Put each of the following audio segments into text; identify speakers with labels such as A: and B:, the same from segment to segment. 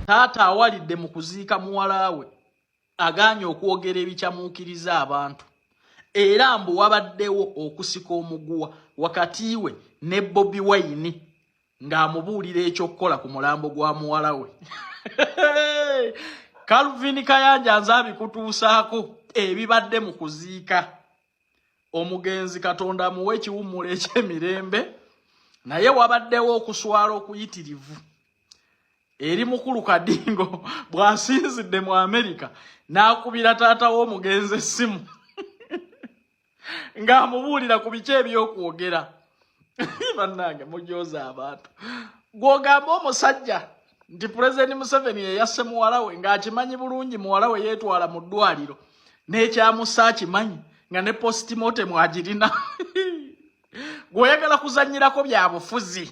A: taata awalidde mu kuziika muwala we agaanye okwogera ebikyamuukiriza abantu era mbu wabaddewo okusika omuguwa wakati we ne Bobi Wine ng'amubuulira ekyokkola ku mulambo gwa muwala we. Calvin Kayanja nze abikutuusaako ebibadde mu kuziika omugenzi Katonda amuwe ekiwummula eky'emirembe naye wabaddewo okuswala okuyitirivu eri mukulu Kadingo bw'asinzidde mu Amerika n'akubira taata w'omugenzi essimu ng'amubuulira ku biki ebyokwogera. Bannange mujooza abantu gw'ogamba omusajja nti Pulezidenti Museveni yeyasse muwala we ng'akimanyi bulungi muwala we yeetwala mu ddwaliro n'ekyamussa akimanyi nga ne postmortem agirina. Gw'oyagala kuzannyirako bya bufuzi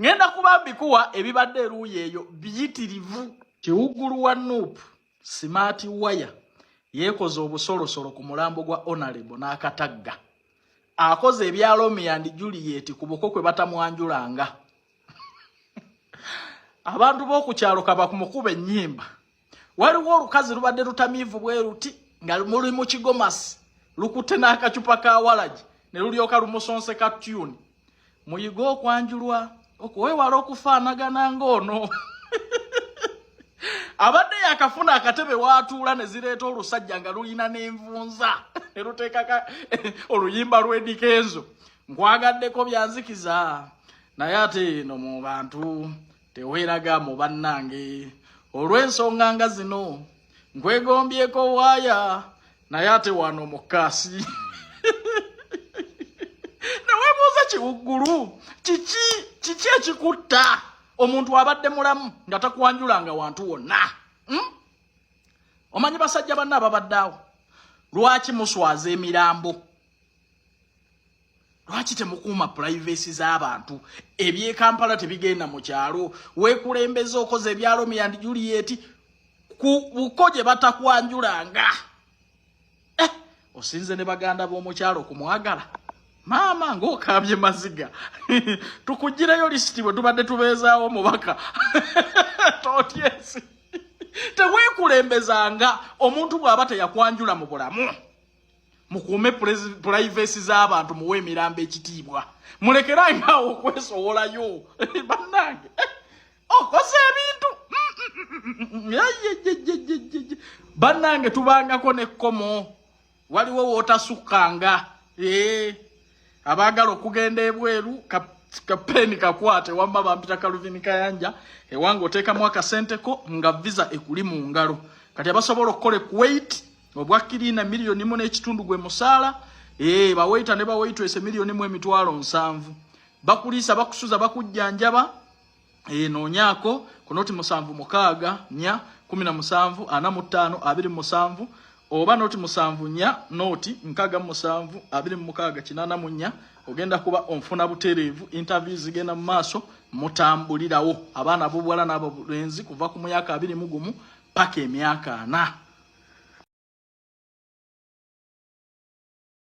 A: ngenda kubambikuwa ebibadde eruuyi eyo biyitirivu. Kiwuggulu wa Nuupu Smart Wire yeekoze obusolosolo ku mulambo gwa Honorable n'akatagga akoze ebya Romeo and Juliet ku buko kwe batamwanjulanga. Abantu b'oku kyalo kaba kumukuba ennyimba. Waliwo olukazi lubadde lutamiivu bwe luti nga muli mu kigomasi lukutte n'akacupa ka walagi ne lulyoka lumusonseka tune. Muyiga okwanjulwa okuwewala okufaanagana ng'ono. Abadde yakafuna akatebe watuula ne zireeta olusajja nga lulina n'envunza ne luteeka oluyimba lw'Edikenzo nkwagaddeko byanzikiza naye ate eno mu bantu teweeraga mu bannange olw'ensonga nga zino nkwegombyeko waaya naye ate wano mu kaasi. Neweebuuza Kiwuggulu kiki ekikutta omuntu abadde mulamu nga takwanjulanga wantu wonna? Omanyi basajja banna ababadde awo lwaki muswaza emirambo? Lwaki temukuuma privacy z'abantu? Eby'e Kampala tebigenda mu kyalo weekulembeza okoze ebya Romeo and Juliet ku buko gye batakwanjulanga. Osinze ne baganda b'omu kyalo kumwagala maama ng'okabye maziga. Tukuggirayo lisiti bwe tubadde tubeezaawo mubaka. Totyesi teweekulembezanga omuntu bw'aba teyakwanjula mu bulamu. Mukuume privacy z'abantu muwe emirambo ekitiibwa. Mulekerangaawo okwesowolayo. Bannange okoze ebintu bannange tubangako n'ekkomo waliwo wootasukkanga. Abaagala okugenda ebweru kapeni kakwate wamba bampita Calvin Kayanja ewange oteekamu akasenteko nga visa ekuli mu ngalo. Kati abasobola okukola Kuwait obwakirina miliyoni mu n'ekitundu gwe musaala bawaita ne bawaitress miliyoni mu emitwalo 7 bakuliisa bakusuza bakujjanjaba noonyako ku noti 7 6 4 17 45 27 oba noti 7 4 noti 6 7 26 84 ogenda kuba onfuna butereevu. Interviews zigenda mu maaso mutambulirawo abaana b'obuwala n'ababulenzi kuva ku myaka 21 paka emyaka 4.